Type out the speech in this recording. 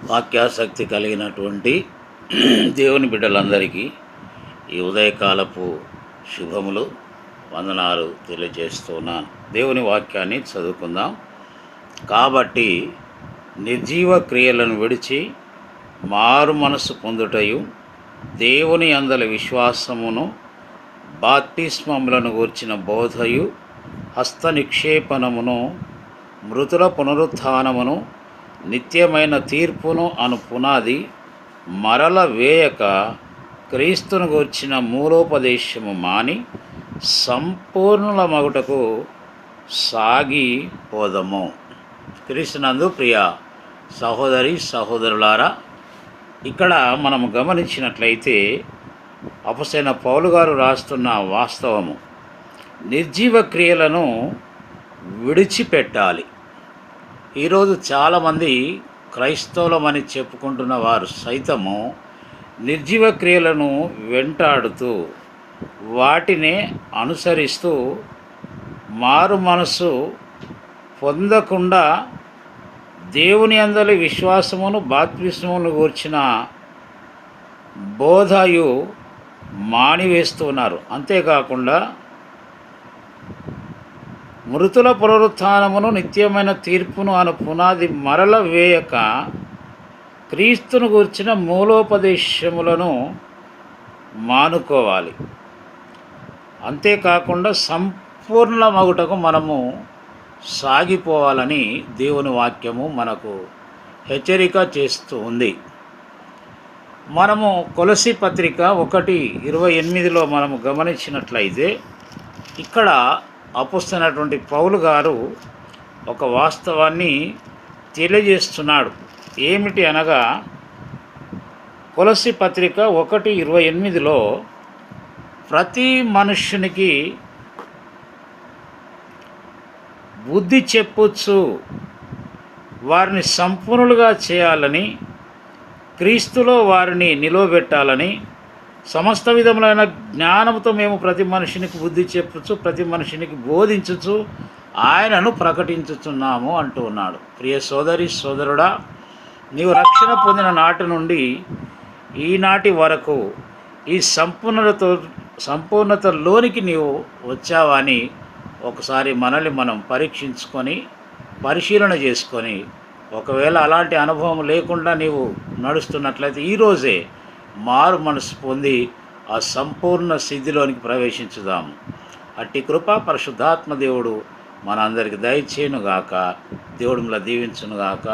వాక్యాసక్తి కలిగినటువంటి దేవుని బిడ్డలందరికీ ఈ ఉదయకాలపు శుభములు వందనాలు తెలియజేస్తున్నాను. దేవుని వాక్యాన్ని చదువుకుందాం. కాబట్టి నిర్జీవ క్రియలను విడిచి మారు మనసు పొందుటయు, దేవుని అందలి విశ్వాసమును, బాప్తిస్మములను గూర్చిన బోధయు, హస్త నిక్షేపణమును, మృతుల పునరుత్థానమును, నిత్యమైన తీర్పును అను పునాది మరల వేయక క్రీస్తును గూర్చిన మూలోపదేశము మాని సంపూర్ణుల మగుటకు సాగిపోదము. క్రీస్తునందు ప్రియ సహోదరి సహోదరులారా, ఇక్కడ మనము గమనించినట్లయితే అపొస్తలుడైన పౌలు గారు రాస్తున్న వాస్తవము, నిర్జీవ క్రియలను విడిచిపెట్టాలి. ఈరోజు చాలామంది క్రైస్తవులమని చెప్పుకుంటున్న వారు సైతము నిర్జీవ క్రియలను వెంటాడుతూ వాటిని అనుసరిస్తూ మారు మనసు పొందకుండా దేవుని అందలి విశ్వాసమును, బాప్తిస్మమును గూర్చిన బోధయు మానివేస్తున్నారు. అంతేకాకుండా మృతుల పునరుత్థానమును, నిత్యమైన తీర్పును అను పునాది మరల వేయక క్రీస్తును గూర్చిన మూలోపదేశములను మానుకోవాలి. అంతేకాకుండా సంపూర్ణ మగుటకు మనము సాగిపోవాలని దేవుని వాక్యము మనకు హెచ్చరిక చేస్తూ ఉంది. మనము కొలసీ పత్రిక 1:28 మనము గమనించినట్లయితే ఇక్కడ అపొస్తలుడైనటువంటి పౌలు గారు ఒక వాస్తవాన్ని తెలియజేస్తున్నాడు. ఏమిటి అనగా, కొలసీ పత్రిక 1:28 ప్రతి మనుష్యునికి బుద్ధి చెప్పుచ్చు వారిని సంపూర్ణులుగా చేయాలని, క్రీస్తులో వారిని నిలవబెట్టాలని, సమస్త విధములైన జ్ఞానంతో మేము ప్రతి మనిషినికి బుద్ధి చెప్పుచు, ప్రతి మనిషినికి బోధించుచు ఆయనను ప్రకటించుచున్నాము అంటూ ఉన్నాడు. ప్రియ సోదరి సోదరుడా, నీవు రక్షణ పొందిన నాటి నుండి ఈనాటి వరకు ఈ సంపూర్ణతలోనికి నీవు వచ్చావని ఒకసారి మనల్ని మనం పరీక్షించుకొని పరిశీలన చేసుకొని, ఒకవేళ అలాంటి అనుభవం లేకుండా నీవు నడుస్తున్నట్లయితే ఈరోజే మారు మనసు పొంది ఆ సంపూర్ణ సిద్ధిలోనికి ప్రవేశించుదాము. అట్టి కృప పరిశుద్ధాత్మ దేవుడు మనందరికి దయచేయునుగాక. దేవుడు మిమ్మల్ని దీవించునుగాక.